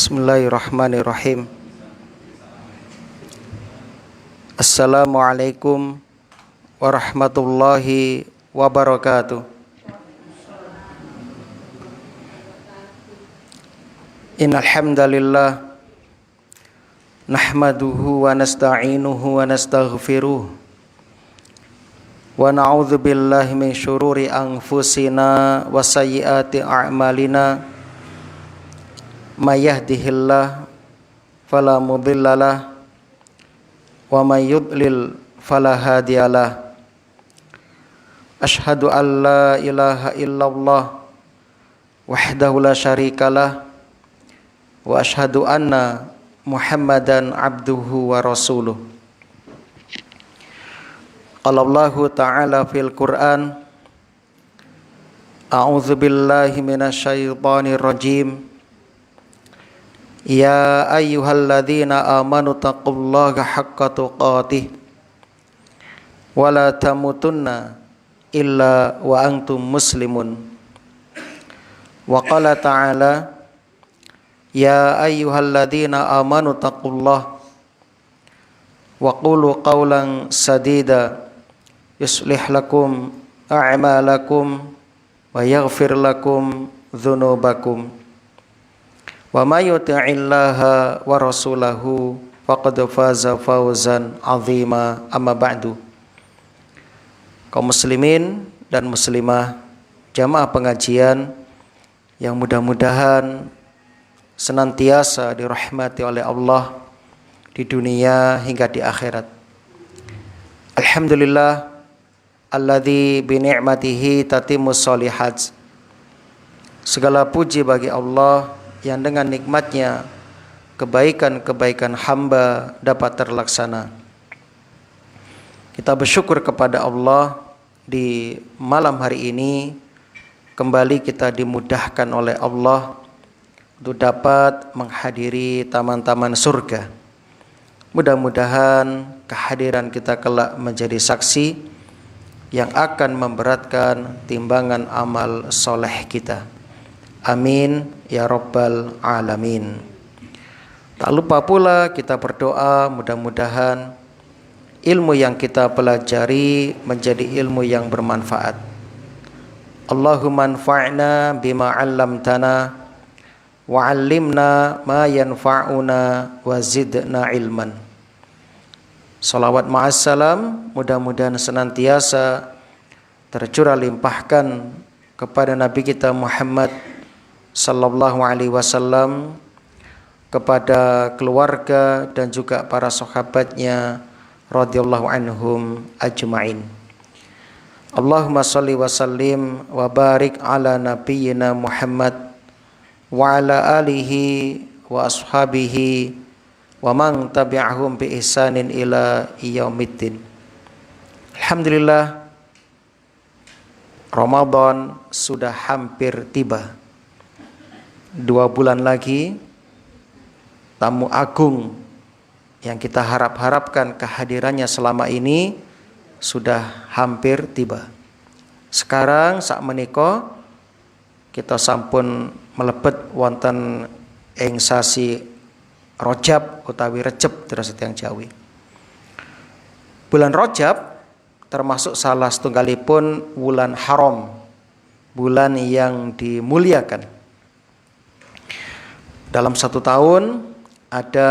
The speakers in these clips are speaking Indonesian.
Bismillahirrahmanirrahim. Assalamualaikum warahmatullahi wabarakatuh. Innal hamdalillah nahmaduhu wa nasta'inuhu wa nastaghfiruh wa na'udzu billahi min syururi anfusina wa sayyiati a'malina. May yahdihillahu fala mudhillalah wa may yudlil fala hadiyalah. Asyhadu an la ilaha illallah wahdahu la syarikalah wa asyhadu anna Muhammadan abduhu wa rasuluh. Qala Allahu ta'ala fil Qur'an, a'udzu billahi minasyaitonir rajim. Ya ayyuhalladzina amanu taqullaha haqqa tuqatih wa la tamutunna illa wa antum muslimun. Wa qala ta'ala, ya ayyuhalladzina amanu taqullaha wa qulu qawlan sadida yuslih lakum a'malakum wa yaghfir lakum dzunubakum. Wa may yuti'illaha wa rasulahu faqad faza fawzan 'azima. Amma ba'du. Kaum muslimin dan muslimah, jamaah pengajian yang mudah-mudahan senantiasa dirahmati oleh Allah di dunia hingga di akhirat. Alhamdulillah alladzi bi ni'matihi tatimmus sholihat. Segala puji bagi Allah yang dengan nikmatnya kebaikan-kebaikan hamba dapat terlaksana. Kita bersyukur kepada Allah di malam hari ini kembali kita dimudahkan oleh Allah untuk dapat menghadiri taman-taman surga. Mudah-mudahan kehadiran kita kelak menjadi saksi yang akan memberatkan timbangan amal soleh kita. Amin ya rabbal alamin. Tak lupa pula kita berdoa mudah-mudahan ilmu yang kita pelajari menjadi ilmu yang bermanfaat. Allahumma anfa'na bima 'allamtana wa 'allimna ma yanfa'una wa zidna ilman. Salawat ma'assalam mudah-mudahan senantiasa tercurah limpahkan kepada Nabi kita Muhammad sallallahu alaihi wasallam, kepada keluarga dan juga para sahabatnya radhiyallahu anhum ajma'in. Allahumma shalli wa sallim wa barik ala nabiyyina Muhammad wa ala alihi wa ashabihi wa man tabi'ahum bi ihsanin ila yaumiddin. Alhamdulillah, Ramadan sudah hampir tiba. 2 bulan lagi tamu agung yang kita harap-harapkan kehadirannya selama ini sudah hampir tiba. Sekarang sak menika kita sampun melebet wonten ing sasi Rajab utawi Recep terus tiyang Jawi. Bulan Rajab termasuk salah setunggalipun bulan haram, bulan yang dimuliakan. Dalam 1 tahun ada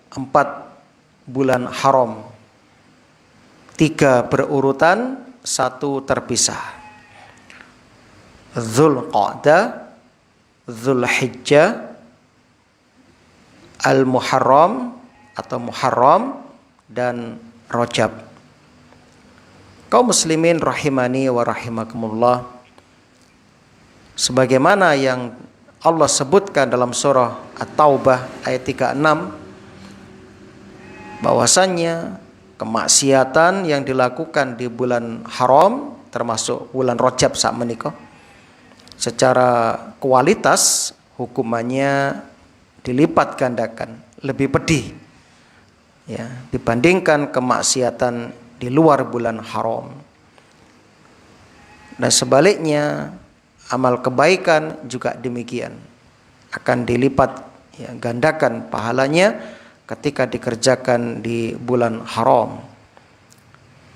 4 bulan haram, 3 berurutan, 1 terpisah. Dzulqa'dah, Dzulhijjah, Al-Muharram atau Muharram, dan Rajab. Kaum muslimin rahimani wa rahimakumullah, sebagaimana yang Allah sebutkan dalam surah At-Taubah ayat 36, bahwasannya kemaksiatan yang dilakukan di bulan haram termasuk bulan Rajab sak menika secara kualitas hukumannya dilipat gandakan, lebih pedih ya dibandingkan kemaksiatan di luar bulan haram. Dan sebaliknya amal kebaikan juga demikian, akan dilipat ya, gandakan pahalanya ketika dikerjakan di bulan haram.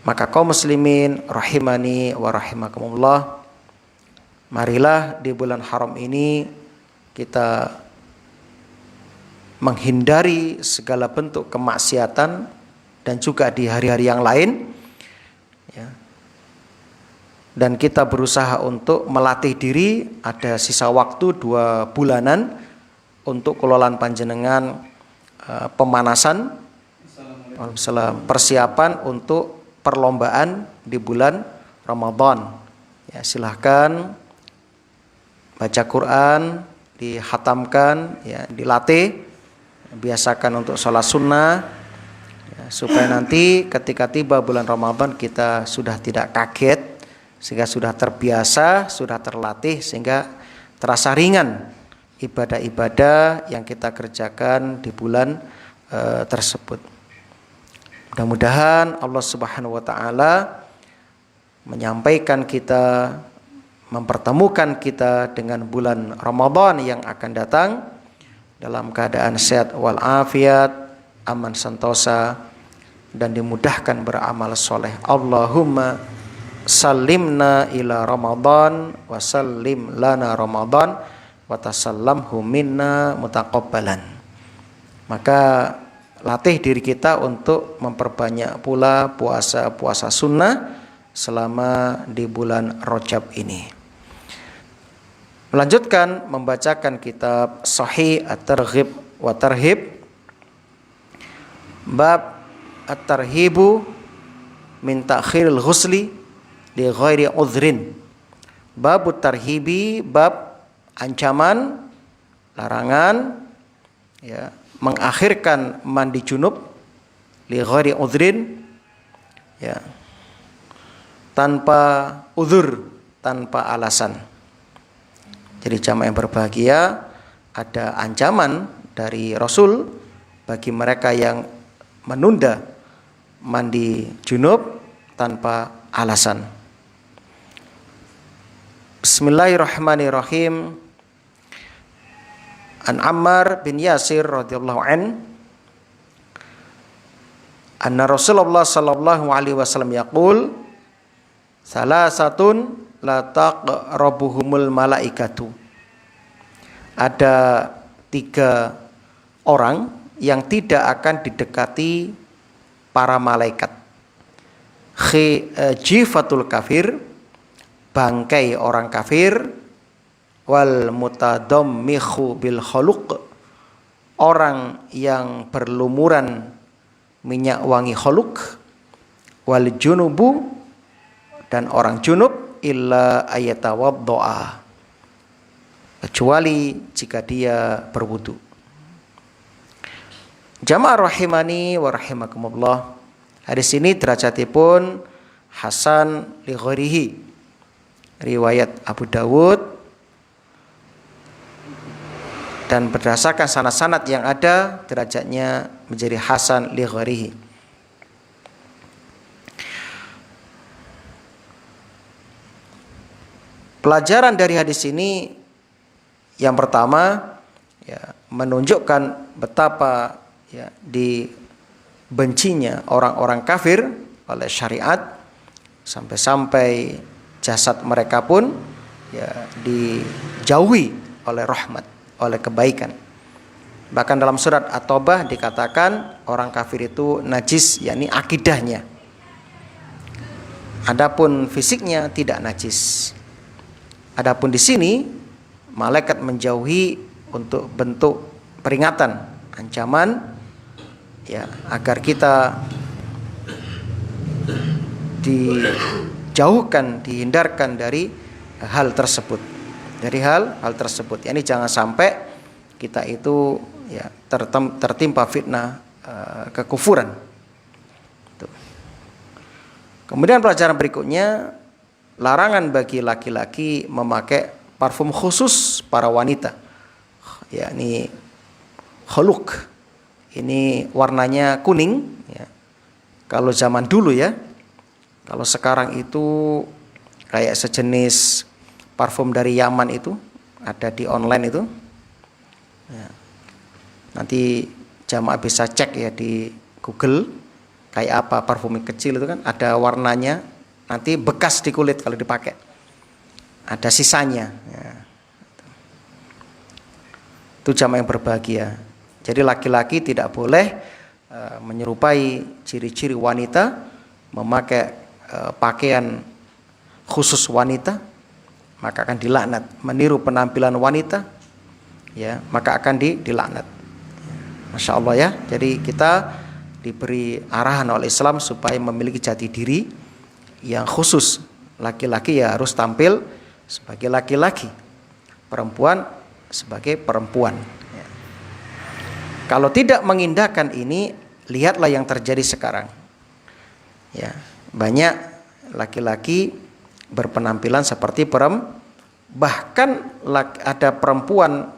Maka kaum muslimin rahimani wa rahimakumullah, marilah di bulan haram ini kita menghindari segala bentuk kemaksiatan, dan juga di hari-hari yang lain, ya. Dan kita berusaha untuk melatih diri, ada sisa waktu 2 bulanan untuk kelolaan panjenengan pemanasan, persiapan untuk perlombaan di bulan Ramadan. Ya, silahkan baca Quran, dihatamkan, ya, dilatih, biasakan untuk sholat sunnah, ya, supaya nanti ketika tiba bulan Ramadan kita sudah tidak kaget, sehingga sudah terbiasa, sudah terlatih, sehingga terasa ringan ibadah-ibadah yang kita kerjakan di bulan tersebut. Mudah-mudahan Allah Subhanahu wa taala menyampaikan kita, mempertemukan kita dengan bulan Ramadan yang akan datang dalam keadaan sehat wal afiat, aman sentosa, dan dimudahkan beramal soleh. Allahumma sallimna ila Ramadan wa sallim lana Ramadan wa tasallamhu minna mutaqabbalan. Maka latih diri kita untuk memperbanyak pula puasa-puasa sunnah selama di bulan Rajab ini. Melanjutkan membacakan kitab Sahih At-Targhib wa Tarhib, bab At-Tarhibu min ta'khiril ghusli li ghairi udhrin. Bab At-Tarhibi, bab ancaman, larangan, ya, mengakhirkan mandi junub li ghairi udhrin, ya, tanpa uzur, tanpa alasan. Jadi jamaah yang berbahagia, ada ancaman dari Rasul bagi mereka yang menunda mandi junub tanpa alasan. Bismillahirrahmanirrahim. An Ammar bin Yasir radhiyallahu anna Rasulullah sallallahu alaihi wasallam yaqul salasatun la taqrabuhumul malaikatu. Ada 3 orang yang tidak akan didekati para malaikat. Jifatul kafir, bangkai orang kafir, wal mutadammihu bil khuluq, orang yang berlumuran minyak wangi khuluq, wal junubu, dan orang junub, illa ayatawaddoa, kecuali jika dia berwudu. Jamaah rahimani wa rahimakumullah, hadis ini derajatipun hasan li ghairihi, riwayat Abu Dawud, dan berdasarkan sanad-sanad yang ada derajatnya menjadi hasan li ghairihi. Pelajaran dari hadis ini yang pertama, ya, menunjukkan betapa, ya, dibencinya orang-orang kafir oleh syariat, sampai-sampai jasad mereka pun, ya, dijauhi oleh rahmat, oleh kebaikan. Bahkan dalam surat At-Taubah dikatakan orang kafir itu najis, yakni akidahnya. Adapun fisiknya tidak najis. Adapun di sini malaikat menjauhi untuk bentuk peringatan, ancaman, ya, agar kita dijauhkan, dihindarkan dari hal tersebut. Dari hal tersebut. Yani jangan sampai kita itu, ya, tertimpa fitnah kekufuran. Tuh. Kemudian pelajaran berikutnya, larangan bagi laki-laki memakai parfum khusus para wanita, yakni khuluq. Ini warnanya kuning, ya. Kalau zaman dulu, ya. Kalau sekarang itu kayak sejenis parfum dari Yaman itu, ada di online itu, ya. Nanti jamaah bisa cek ya di Google kayak apa parfum kecil itu kan, ada warnanya, nanti bekas di kulit kalau dipakai, ada sisanya ya. Itu jamaah yang berbahagia. Jadi laki-laki tidak boleh menyerupai ciri-ciri wanita, memakai pakaian khusus wanita, maka akan dilaknat. Meniru penampilan wanita, ya, maka akan dilaknat. Masya Allah ya. Jadi kita diberi arahan oleh Islam supaya memiliki jati diri yang khusus. Laki-laki ya harus tampil sebagai laki-laki, perempuan sebagai perempuan. Ya. Kalau tidak mengindahkan ini, lihatlah yang terjadi sekarang. Ya, banyak laki-laki berpenampilan seperti bahkan ada perempuan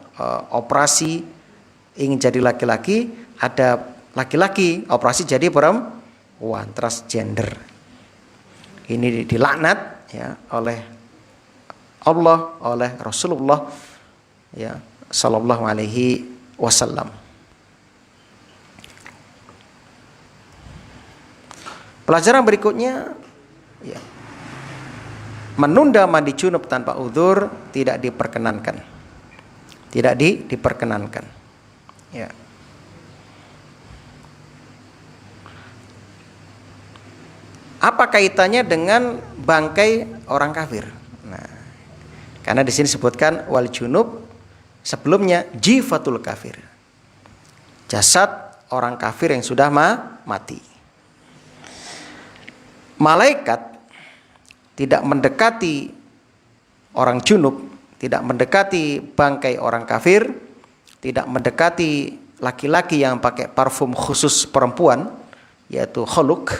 operasi ingin jadi laki-laki, ada laki-laki operasi jadi perempuan, transgender. Ini dilaknat ya oleh Allah, oleh Rasulullah ya sallallahu alaihi wasallam. Pelajaran berikutnya ya, menunda mandi junub tanpa udzur tidak diperkenankan. Tidak diperkenankan. Ya. Apa kaitannya dengan bangkai orang kafir? Nah, karena di sini disebutkan wal junub, sebelumnya jifatul kafir. Jasad orang kafir yang sudah mati. Malaikat tidak mendekati orang junub, tidak mendekati bangkai orang kafir, tidak mendekati laki-laki yang pakai parfum khusus perempuan, yaitu khuluk,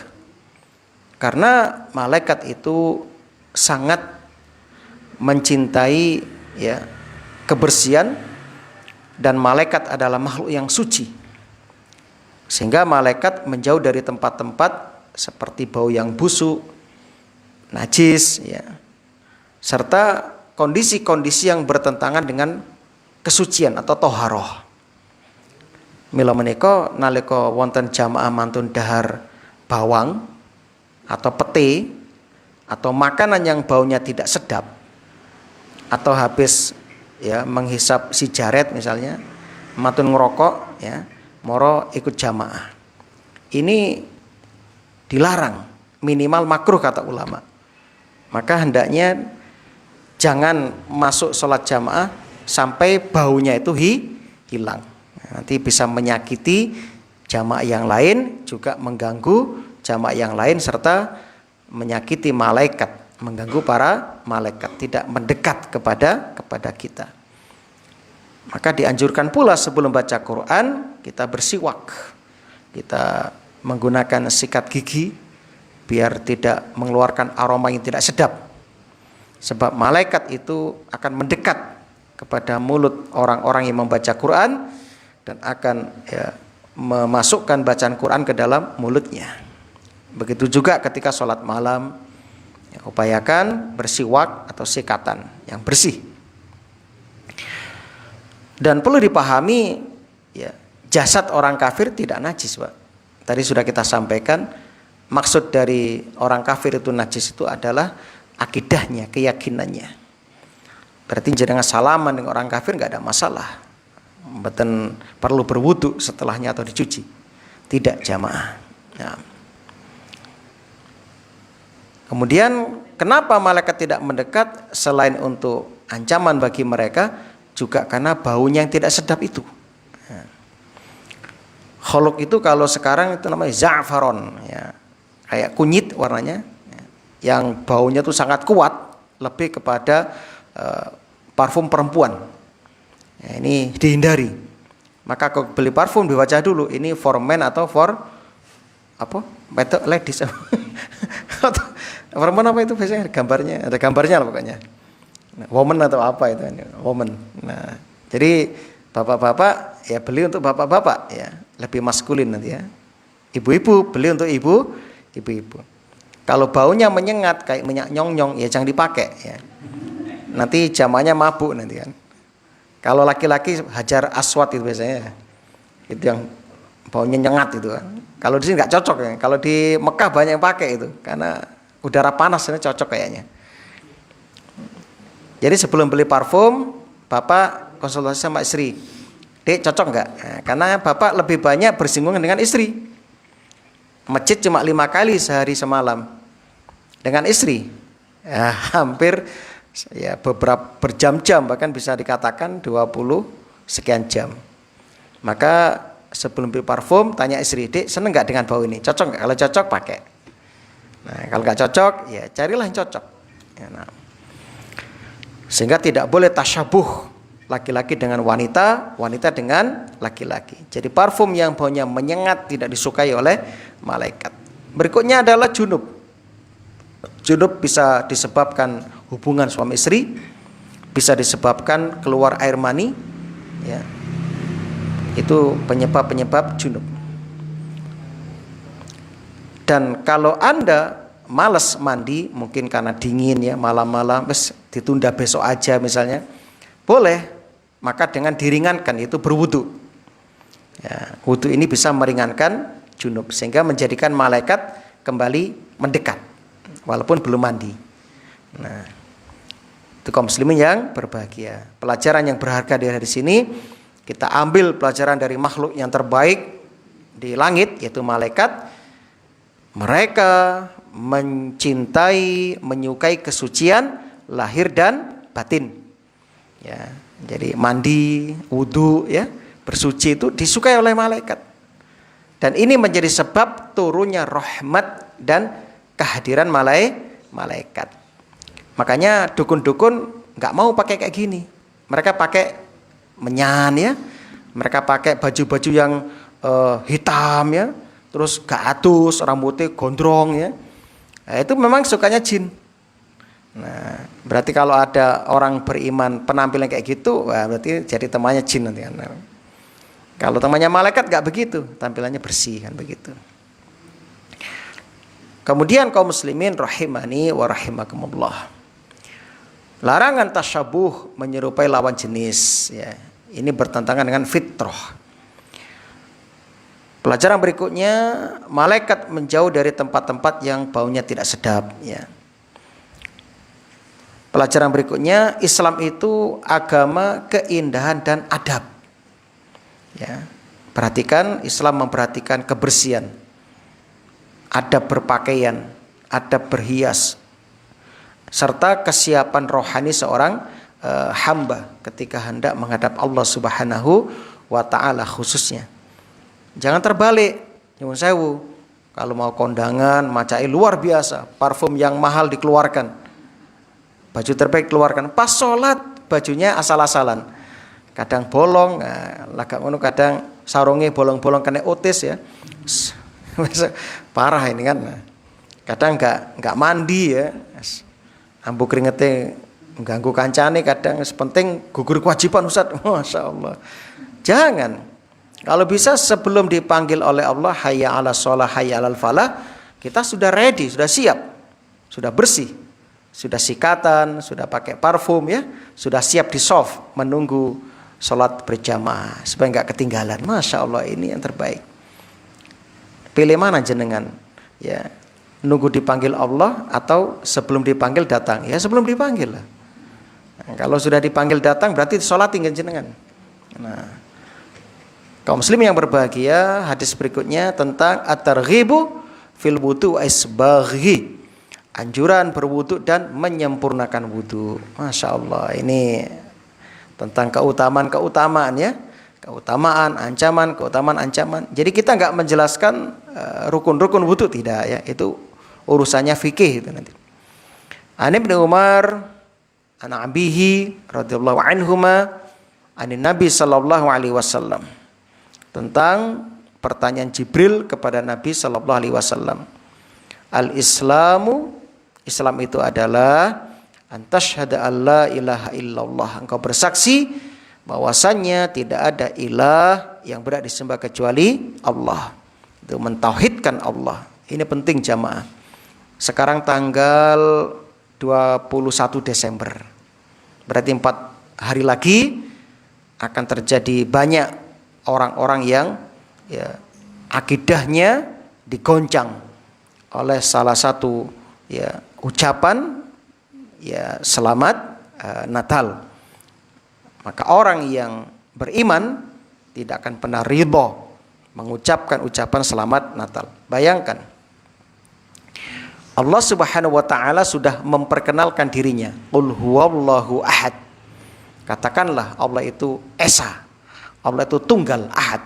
karena malaikat itu sangat mencintai ya kebersihan, dan malaikat adalah makhluk yang suci, sehingga malaikat menjauh dari tempat-tempat seperti bau yang busuk, najis ya, serta kondisi-kondisi yang bertentangan dengan kesucian atau toharoh. Mila menika nalika wonten jamaah mantun dahar bawang atau pete atau makanan yang baunya tidak sedap, atau habis ya menghisap sigaret misalnya, mantun ngerokok ya, moro ikut jamaah. Ini dilarang, minimal makruh kata ulama. Maka hendaknya jangan masuk sholat jamaah sampai baunya itu hilang. Nanti bisa menyakiti jamaah yang lain, juga mengganggu jamaah yang lain, serta menyakiti malaikat, mengganggu para malaikat, tidak mendekat kepada kita. Maka dianjurkan pula sebelum baca Quran kita bersiwak, kita menggunakan sikat gigi biar tidak mengeluarkan aroma yang tidak sedap. Sebab malaikat itu akan mendekat kepada mulut orang-orang yang membaca Quran dan akan ya, memasukkan bacaan Quran ke dalam mulutnya. Begitu juga ketika sholat malam, ya, upayakan bersiwak atau sikatan yang bersih. Dan perlu dipahami ya, jasad orang kafir tidak najis, Pak. Tadi sudah kita sampaikan, maksud dari orang kafir itu najis itu adalah akidahnya, keyakinannya. Berarti jangan salaman dengan orang kafir nggak ada masalah. Mboten perlu berwudu setelahnya atau dicuci. Tidak jamaah. Nah. Kemudian kenapa malaikat tidak mendekat selain untuk ancaman bagi mereka, juga karena baunya yang tidak sedap itu. Khuluk itu kalau sekarang itu namanya za'faron ya. Kayak kunyit warnanya ya, yang baunya itu sangat kuat, lebih kepada parfum perempuan. Ya, ini dihindari. Maka kalau beli parfum dibaca dulu ini for men atau for apa? Betul ladies. Perempuan apa itu biasanya gambarnya? Ada gambarnya lah pokoknya. Nah, woman atau apa itu? Woman. Nah, jadi bapak-bapak ya beli untuk bapak-bapak ya, lebih maskulin nanti ya. Ibu-ibu beli untuk ibu-ibu. Kalau baunya menyengat kayak minyak nyong-nyong ya jangan dipakai ya. Nanti jamaahnya mabuk nanti kan. Kalau laki-laki hajar aswad itu biasanya. Itu yang baunya nyengat itu kan. Kalau di sini nggak cocok ya. Kalau di Mekah banyak yang pakai itu karena udara panas ini cocok kayaknya. Jadi sebelum beli parfum, Bapak konsultasi sama istri. Dek, cocok nggak? Nah, karena Bapak lebih banyak bersinggungan dengan istri. Masjid cuma 5 kali sehari semalam. Dengan istri. Ya, hampir ya beberapa berjam-jam, bahkan bisa dikatakan 20 sekian jam. Maka sebelum beli parfum, tanya istri, Dek, seneng nggak dengan bau ini? Cocok nggak? Kalau cocok, pakai. Nah, kalau nggak cocok, ya carilah yang cocok. Ya, nah. Sehingga tidak boleh tasyabuh laki-laki dengan wanita, wanita dengan laki-laki. Jadi parfum yang baunya menyengat tidak disukai oleh malaikat. Berikutnya adalah junub. Junub bisa disebabkan hubungan suami istri, bisa disebabkan keluar air mani, ya. Itu penyebab-penyebab junub. Dan kalau Anda malas mandi, mungkin karena dingin ya, malam-malam, ditunda besok aja misalnya, boleh, maka dengan diringankan itu berwudu. Ya, wudu ini bisa meringankan junub sehingga menjadikan malaikat kembali mendekat walaupun belum mandi. Nah, itu kaum muslimin yang berbahagia. Pelajaran yang berharga dari sini, kita ambil pelajaran dari makhluk yang terbaik di langit yaitu malaikat. Mereka mencintai, menyukai kesucian lahir dan batin. Ya, jadi mandi, wudu, ya, bersuci itu disukai oleh malaikat. Dan ini menjadi sebab turunnya rahmat dan kehadiran malaikat. Makanya dukun-dukun nggak mau pakai kayak gini. Mereka pakai menyan ya. Mereka pakai baju-baju yang hitam ya. Terus gatus, rambutnya gondrong ya. Nah, itu memang sukanya jin. Nah, berarti kalau ada orang beriman penampilan kayak gitu, wah, berarti jadi temannya jin nanti kan. Kalau temannya malaikat nggak begitu, tampilannya bersih kan begitu. Kemudian kaum muslimin rahimani wa rahimakumullah. Larangan tasyabuh menyerupai lawan jenis ya. Ini bertentangan dengan fitrah. Pelajaran berikutnya, malaikat menjauh dari tempat-tempat yang baunya tidak sedap ya. Pelajaran berikutnya, Islam itu agama keindahan dan adab. Ya. Perhatikan, Islam memperhatikan kebersihan, adab berpakaian, adab berhias, serta kesiapan rohani seorang hamba ketika hendak menghadap Allah Subhanahu wa ta'ala khususnya. Jangan terbalik, nyuwun sewu. Kalau mau kondangan, macai luar biasa, parfum yang mahal dikeluarkan, baju terbaik keluarkan. Pas sholat, bajunya asal-asalan. Kadang bolong, lagak ngono, kadang sarungnya bolong-bolong kena otis ya. Parah ini kan. Kadang nggak mandi ya. Ambu keringetnya mengganggu kancane, kadang penting gugur kewajiban Ustaz. Masya Allah. Jangan. Kalau bisa sebelum dipanggil oleh Allah hayya 'alas shalah, hayya 'alal falah, kita sudah ready, sudah siap, sudah bersih, sudah sikatan, sudah pakai parfum ya, sudah siap di soft menunggu sholat berjamaah supaya nggak ketinggalan. Masya Allah, ini yang terbaik. Pilih mana jenengan? Ya, nunggu dipanggil Allah atau sebelum dipanggil datang? Ya sebelum dipanggil lah. Nah, kalau sudah dipanggil datang berarti sholat tinggal jenengan. Nah, kaum muslim yang berbahagia, hadis berikutnya tentang at-targhibu fil wudu isbaghi. Anjuran berwudu dan menyempurnakan wudu. Masya Allah, ini tentang keutamaan ya. Keutamaan, ancaman, keutamaan, ancaman. Jadi kita nggak menjelaskan rukun-rukun wudu, tidak ya. Itu urusannya fikih itu nanti. An Ibnu Umar an abihi radhiyallahu anhuma anin Nabi sallallahu alaihi wasallam. Tentang pertanyaan Jibril kepada Nabi sallallahu alaihi wasallam. Al-Islamu, Islam itu adalah antasyhada alla ilaha illallah. Engkau bersaksi bahwasannya tidak ada ilah yang berhak disembah kecuali Allah. Itu mentauhidkan Allah. Ini penting jamaah. Sekarang tanggal 21 Desember. Berarti 4 hari lagi akan terjadi banyak orang-orang yang ya akidahnya digoncang oleh salah satu ya ucapan ya selamat Natal. Maka orang yang beriman tidak akan pernah ridho mengucapkan ucapan selamat Natal. Bayangkan, Allah Subhanahu wa taala sudah memperkenalkan dirinya, qul huwallahu ahad. Katakanlah Allah itu esa, Allah itu tunggal ahad.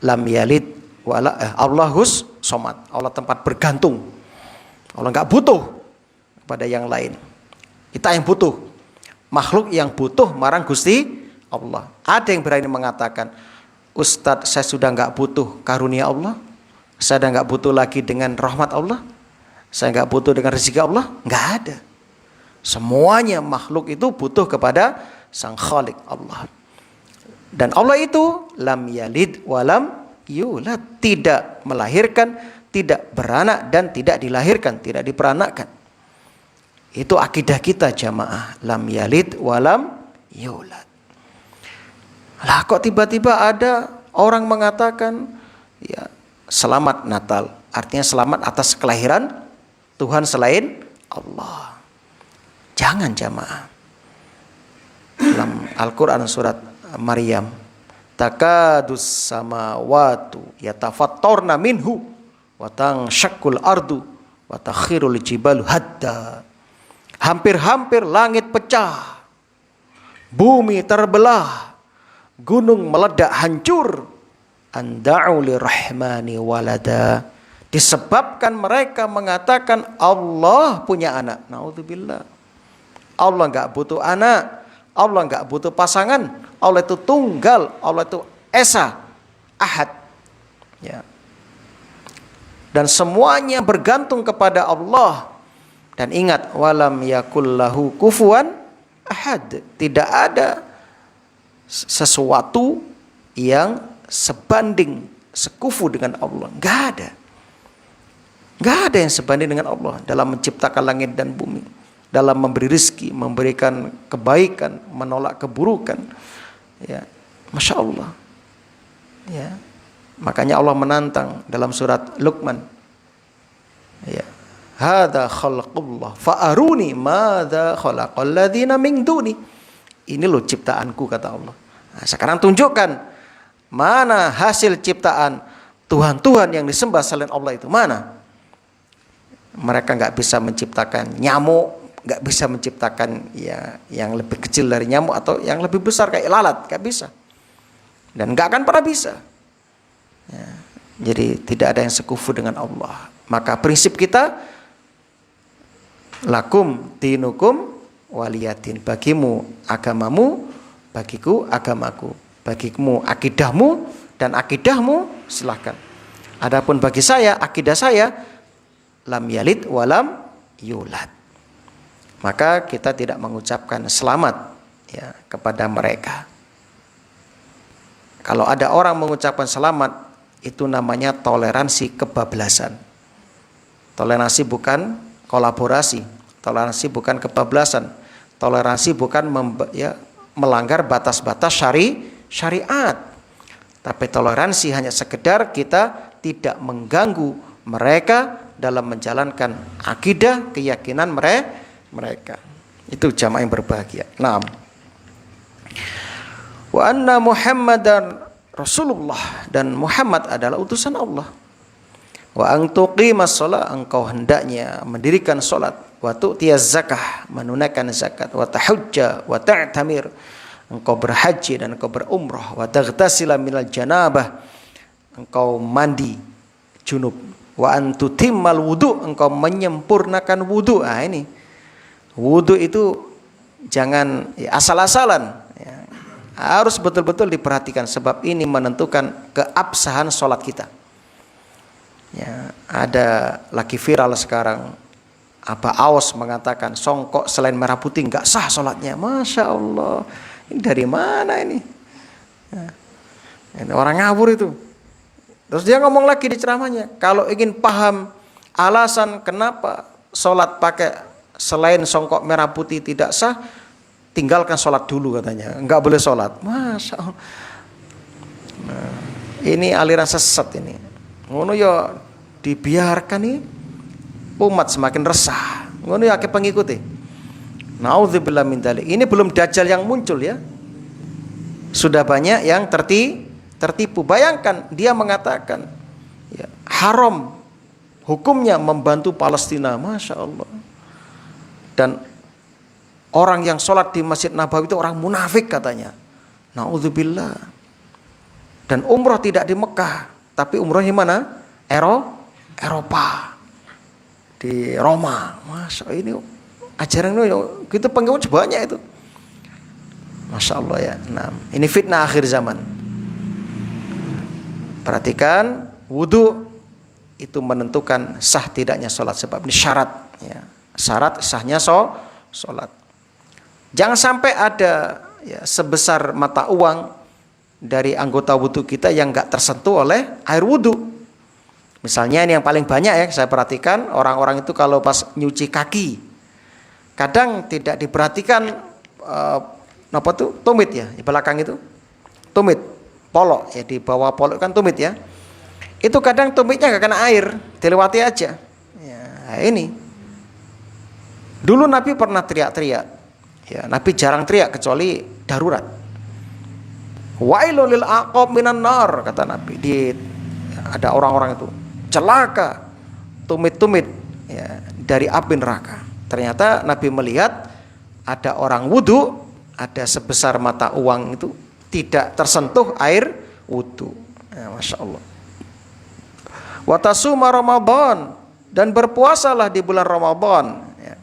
Lam yalid wala Allahus somad. Allah tempat bergantung. Allah enggak butuh kepada yang lain. Kita yang butuh. Makhluk yang butuh marang Gusti Allah. Ada yang berani mengatakan, Ustadz, saya sudah enggak butuh karunia Allah. Saya sudah enggak butuh lagi dengan rahmat Allah. Saya enggak butuh dengan rezeki Allah. Enggak ada. Semuanya makhluk itu butuh kepada Sang Khalik Allah. Dan Allah itu lam yalid walam yulad, tidak melahirkan, tidak beranak dan tidak dilahirkan, tidak diperanakkan. Itu akidah kita jamaah, lam yalid walam yulad. Lah kok tiba-tiba ada orang mengatakan ya selamat Natal, artinya selamat atas kelahiran Tuhan selain Allah. Jangan jamaah. Dalam Al-Quran surat Maryam, takadus samawatu yatafattarna minhu wa tanshaqqul ardu wa takhirul jibalu hadda. Hampir-hampir langit pecah, bumi terbelah, gunung meledak hancur, anda'u lirrahmani walada, disebabkan mereka mengatakan Allah punya anak. Naudzubillah. Allah enggak butuh anak, Allah enggak butuh pasangan, Allah itu tunggal, Allah itu esa, ahad. Ya. Dan semuanya bergantung kepada Allah. Dan ingat, walam yakullahu kufuwan ahad. Tidak ada sesuatu yang sebanding, sekufu dengan Allah. Enggak ada. Enggak ada yang sebanding dengan Allah dalam menciptakan langit dan bumi, dalam memberi rezeki, memberikan kebaikan, menolak keburukan. Ya, Masya Allah. Ya. Makanya Allah menantang dalam surat Luqman. Ya. Hadza khalqullah fa'aruni madza khalaqal ladzina min duni. Ini loh ciptaanku, kata Allah. Nah, sekarang tunjukkan mana hasil ciptaan Tuhan-Tuhan yang disembah selain Allah itu, mana? Mereka enggak bisa menciptakan nyamuk, enggak bisa menciptakan ya yang lebih kecil dari nyamuk atau yang lebih besar kayak lalat, enggak bisa. Dan enggak akan pernah bisa. Ya, jadi tidak ada yang sekufu dengan Allah. Maka prinsip kita, lakum dinukum waliyatin, bagimu agamamu, bagiku agamaku, bagimu akidahmu dan akidahmu, silahkan. Adapun bagi saya, akidah saya lam yalid walam yulad. Maka kita tidak mengucapkan selamat ya kepada mereka. Kalau ada orang mengucapkan selamat, itu namanya toleransi kebablasan. Toleransi bukan kolaborasi, toleransi bukan kebablasan, toleransi bukan melanggar batas-batas syariat. Tapi toleransi hanya sekedar kita tidak mengganggu mereka dalam menjalankan akidah, keyakinan mereka. Itu jamaah yang berbahagia. Naam. Wa anna Muhammadan Rasulullah, dan Muhammad adalah utusan Allah. Wa an tuqimas shalah, engkau hendaknya mendirikan salat, wa tu'tiyaz zakah, menunaikan zakat, wa tahujja wa ta'tamir, engkau berhaji dan engkau berumrah, wa taghtasila minal janabah, engkau mandi junub, wa an tutimmal wudu, engkau menyempurnakan wudu. Nah ini wudu itu jangan asal-asalan ya. Harus betul-betul diperhatikan, sebab ini menentukan keabsahan sholat kita. Ya, ada lagi viral sekarang, Aba Aos mengatakan songkok selain merah putih nggak sah sholatnya. Masya Allah, ini dari mana ini? Ya, ini orang ngawur itu. Terus dia ngomong lagi di ceramahnya, kalau ingin paham alasan kenapa sholat pakai selain songkok merah putih tidak sah, tinggalkan sholat dulu katanya, nggak boleh sholat. Masya Allah. Ini aliran sesat ini. Ngono ya dibiarkan nih umat semakin resah. Ngono ya akeh pengikuti. Nauzubillah min dzalik. Ini belum dajjal yang muncul ya. Sudah banyak yang tertipu. Bayangkan dia mengatakan ya, haram hukumnya membantu Palestina, Masya Allah. Dan orang yang sholat di Masjid Nabawi itu orang munafik katanya. Nauzubillah. Dan umroh tidak di Mekah, tapi umroh di mana? Eropa. Di Roma. Masya Allah, ini ajaran ini kita pengikut banyak itu. Masya Allah ya. Nah, ini fitnah akhir zaman. Perhatikan, wudu itu menentukan sah tidaknya sholat, sebab ini syarat ya. Syarat sahnya sholat. Jangan sampai ada ya, sebesar mata uang dari anggota wudu kita yang enggak tersentuh oleh air wudu. Misalnya ini yang paling banyak ya, saya perhatikan orang-orang itu kalau pas nyuci kaki kadang tidak diperhatikan apa tuh tumit ya di belakang itu, tumit polok ya, di bawah polok kan tumit ya, itu kadang tumitnya nggak kena air, dilewati aja ya. Ini dulu Nabi pernah teriak-teriak ya, Nabi jarang teriak kecuali darurat. Wailul lil aqab minan nar, kata Nabi. Ada orang-orang itu celaka, tumit-tumit ya, dari api neraka. Ternyata Nabi melihat ada orang wudu, ada sebesar mata uang itu tidak tersentuh air wudu. Ya, Masya Allah. Wa tasuma Ramadan, dan berpuasalah di bulan Ramadan. Ya.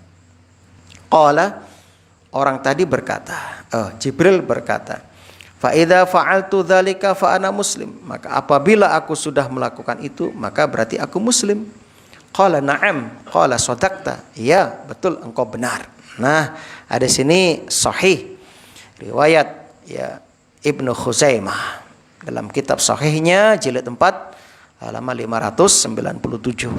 Qala, orang tadi berkata, Jibril berkata, fa idza fa'altu dzalika fa ana muslim, maka apabila aku sudah melakukan itu maka berarti aku muslim. Qala na'am, qala sadaqta, ya betul engkau benar. Nah, ada sini sahih riwayat ya Ibnu Khuzaimah dalam kitab sahihnya jilid 4 halaman 597.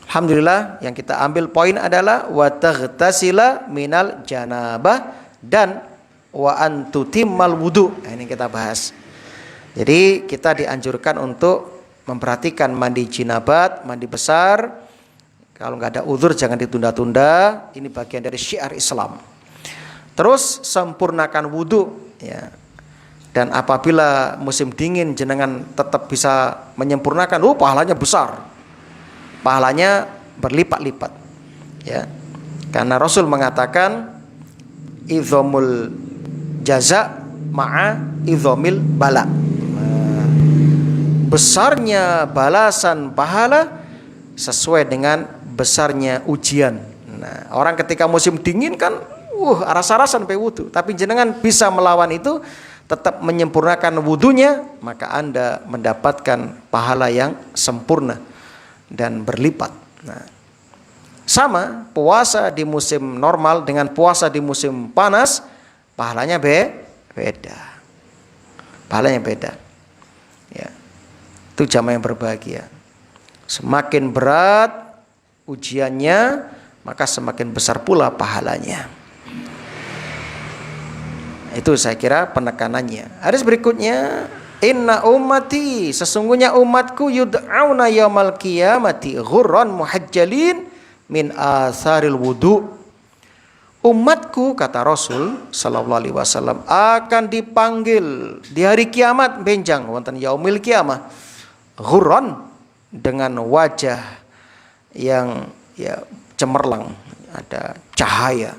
Alhamdulillah, yang kita ambil poin adalah wa taghtasila minal janabah dan wa antutimmal wudu. Nah, ini kita bahas. Jadi kita dianjurkan untuk memperhatikan mandi jinabat, mandi besar. Kalau nggak ada uzur jangan ditunda-tunda. Ini bagian dari syiar Islam. Terus sempurnakan wudu ya. Dan apabila musim dingin jenengan tetap bisa menyempurnakan, pahalanya besar. Pahalanya berlipat-lipat. Ya. Karena Rasul mengatakan idzamul jaza ma'a idzamil bala. Besarnya balasan pahala sesuai dengan besarnya ujian. Nah, orang ketika musim dingin kan aras-arasan sampai wudu, tapi jenengan bisa melawan itu, tetap menyempurnakan wudunya, maka Anda mendapatkan pahala yang sempurna dan berlipat. Nah, sama puasa di musim normal dengan puasa di musim panas, pahalanya beda. Pahalanya beda. Ya. Itu jamaah yang berbahagia. Semakin berat ujiannya, maka semakin besar pula pahalanya. Itu saya kira penekanannya. Hadis berikutnya, inna ummati, sesungguhnya umatku yud'auna yaumal qiyamati ghurran muhajjalin min atharil wudu. Umatku, kata Rasul sallallahu alaihi wasallam, akan dipanggil di hari kiamat benjang wonten yaumil qiyamah ghurran, dengan wajah yang ya cemerlang, ada cahaya,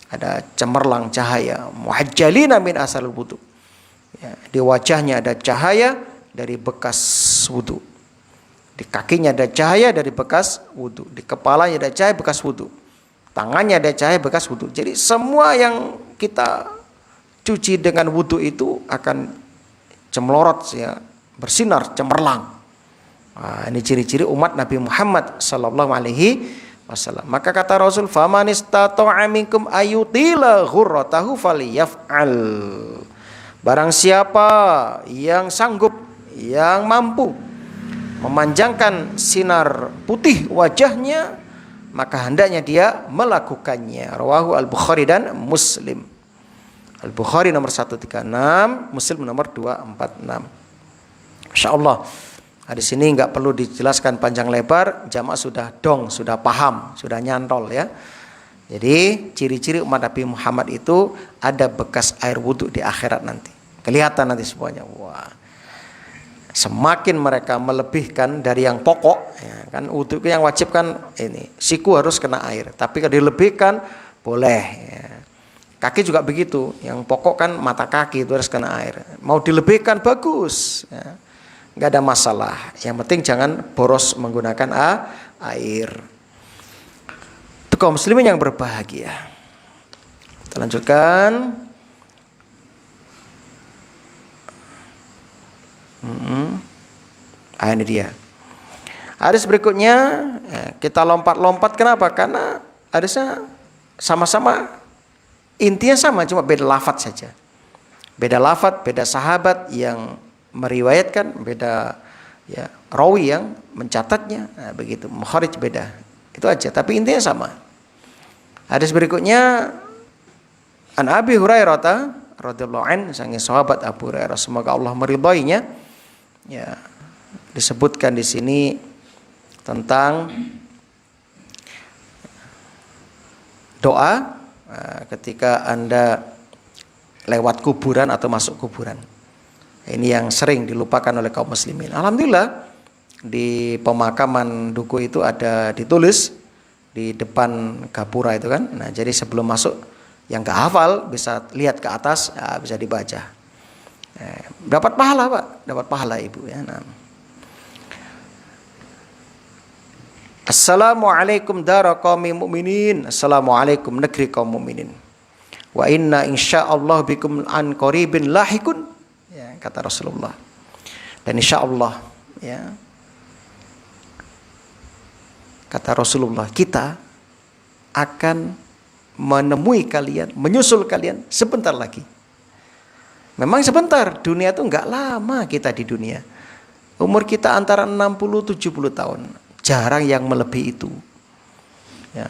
ada cemerlang cahaya, muhajjalina min asal wudu. Ya, di wajahnya ada cahaya dari bekas wudu, di kakinya ada cahaya dari bekas wudu, di kepalanya ada cahaya bekas wudu, tangannya ada cahaya bekas wudu. Jadi semua yang kita cuci dengan wudu itu akan cemerlorot ya, bersinar cemerlang. Nah, ini ciri-ciri umat Nabi Muhammad sallallahu alaihi wasallam. Maka kata Rasul, faman istata'a minkum ayutila ghurratahu falyaf'al. Barang siapa yang sanggup, yang mampu memanjangkan sinar putih wajahnya, maka hendaknya dia melakukannya. Rawahu Al-Bukhari dan Muslim. Al-Bukhari nomor 136, Muslim nomor 246. Masya Allah. Di sini nggak perlu dijelaskan panjang lebar, jamaah sudah dong, sudah paham, sudah nyantol ya. Jadi ciri-ciri umat Nabi Muhammad itu ada bekas air wudhu di akhirat nanti. Kelihatan nanti semuanya. Wah. Semakin mereka melebihkan dari yang pokok, ya, kan wudhu yang wajib kan ini, siku harus kena air. Tapi kalau dilebihkan boleh. Ya. Kaki juga begitu, yang pokok kan mata kaki itu harus kena air. Mau dilebihkan bagus. Ya. Nggak ada masalah. Yang penting jangan boros menggunakan air. Itu kaum muslimin yang berbahagia. Kita lanjutkan. Ini dia. Hadis berikutnya kita lompat-lompat. Kenapa? Karena hadisnya sama-sama, intinya sama, cuma beda lafadz saja. Beda lafadz, beda sahabat yang meriwayatkan, beda ya rawi yang mencatatnya, begitu. Mukharij beda, itu aja. Tapi intinya sama. Hadis berikutnya, an Abi Hurairah radhiyallahu anhu, sang sahabat Abu Hurairah, semoga Allah meridainya. Ya, disebutkan di sini tentang doa ketika Anda lewat kuburan atau masuk kuburan. Ini yang sering dilupakan oleh kaum muslimin. Alhamdulillah di pemakaman duku itu ada ditulis di depan gapura itu kan. Nah, jadi sebelum masuk yang gak hafal bisa lihat ke atas, bisa dibaca. Dapat pahala Pak, dapat pahala Ibu ya. Nah. Assalamualaikum dara qaumin mu'minin. Assalamualaikum negeri kaum mukminin. Wa inna insyaallah bikum an qaribin lahikun. Ya, kata Rasulullah. Dan insyaallah ya. Kata Rasulullah, kita akan menemui kalian, menyusul kalian sebentar lagi. Memang sebentar, dunia itu enggak lama kita di dunia. Umur kita antara 60-70 tahun. Jarang yang melebihi itu. Ya.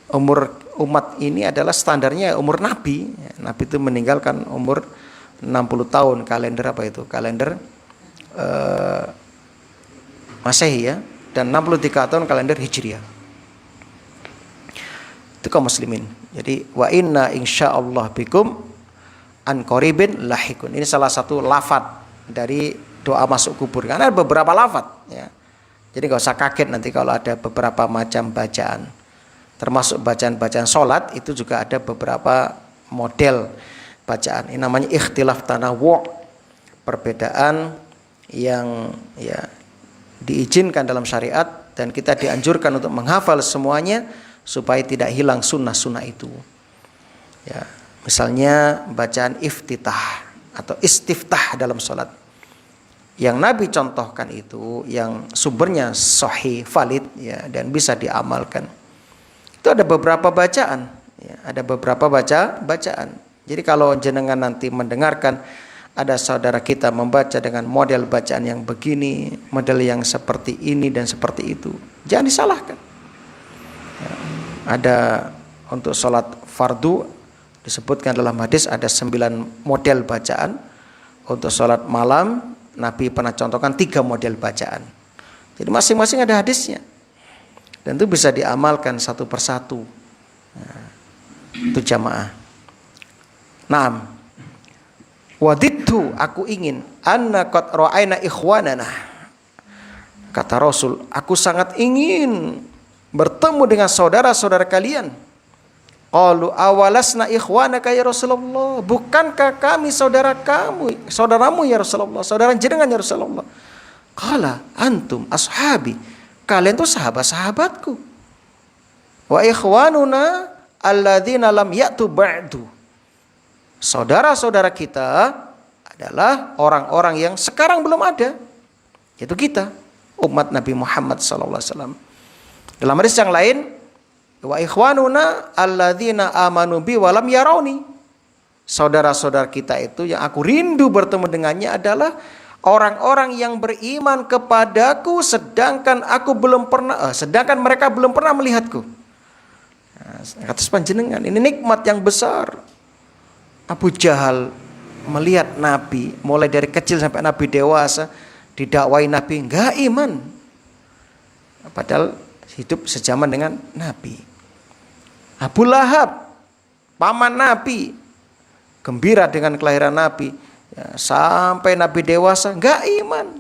Umur umat ini adalah standarnya umur Nabi. Ya, Nabi itu meninggalkan umur 60 tahun. Kalender apa itu? Kalender Masehi ya. Dan 63 tahun kalender Hijriah. Itu kaum muslimin. Jadi wa inna insyaallah bikum an qaribin lahikun. Ini salah satu lafaz dari doa masuk kubur. Karena ada beberapa lafaz ya. Jadi enggak usah kaget nanti kalau ada beberapa macam bacaan. Termasuk bacaan-bacaan sholat itu juga ada beberapa model bacaan. Ini namanya ikhtilaf tanawwu', perbedaan yang ya diizinkan dalam syariat dan kita dianjurkan untuk menghafal semuanya supaya tidak hilang sunnah-sunnah itu. Ya, misalnya bacaan iftitah atau istiftah dalam sholat. Yang Nabi contohkan itu yang sumbernya sahih, valid ya, dan bisa diamalkan. Itu ada beberapa bacaan, ya, ada beberapa bacaan. Jadi kalau jenengan nanti mendengarkan ada saudara kita membaca dengan model bacaan yang begini, model yang seperti ini dan seperti itu, jangan disalahkan. Ya, ada untuk sholat fardu disebutkan dalam hadis ada 9 model bacaan. Untuk sholat malam Nabi pernah contohkan 3 model bacaan. Jadi masing-masing ada hadisnya. Dan itu bisa diamalkan satu persatu. Nah, itu jamaah. Naam. Wadidtu, aku ingin anna qad ra'aina ikhwanana. Kata Rasul, aku sangat ingin bertemu dengan saudara-saudara kalian. Qalu awalasna ikhwanaka ya Rasulullah, bukankah kami saudara kamu, saudaramu ya Rasulullah, saudara jenengan ya Rasulullah. Qala antum ashabi, kalian tuh sahabat-sahabatku. Wa ikhwanuna alladzina lam ya'tu ba'du, saudara-saudara kita adalah orang-orang yang sekarang belum ada, yaitu kita, umat Nabi Muhammad SAW. Dalam hadis yang lain, wa ikhwanuna alladzina amanu bi wa lam yarawni, saudara-saudara kita itu yang aku rindu bertemu dengannya adalah orang-orang yang beriman kepadaku sedangkan mereka belum pernah melihatku. Nah, kata panjenengan, ini nikmat yang besar. Abu Jahal melihat Nabi mulai dari kecil sampai Nabi dewasa, didakwai Nabi enggak iman. Padahal hidup sejaman dengan Nabi. Abu Lahab, paman Nabi, gembira dengan kelahiran Nabi, ya, sampai Nabi dewasa enggak iman.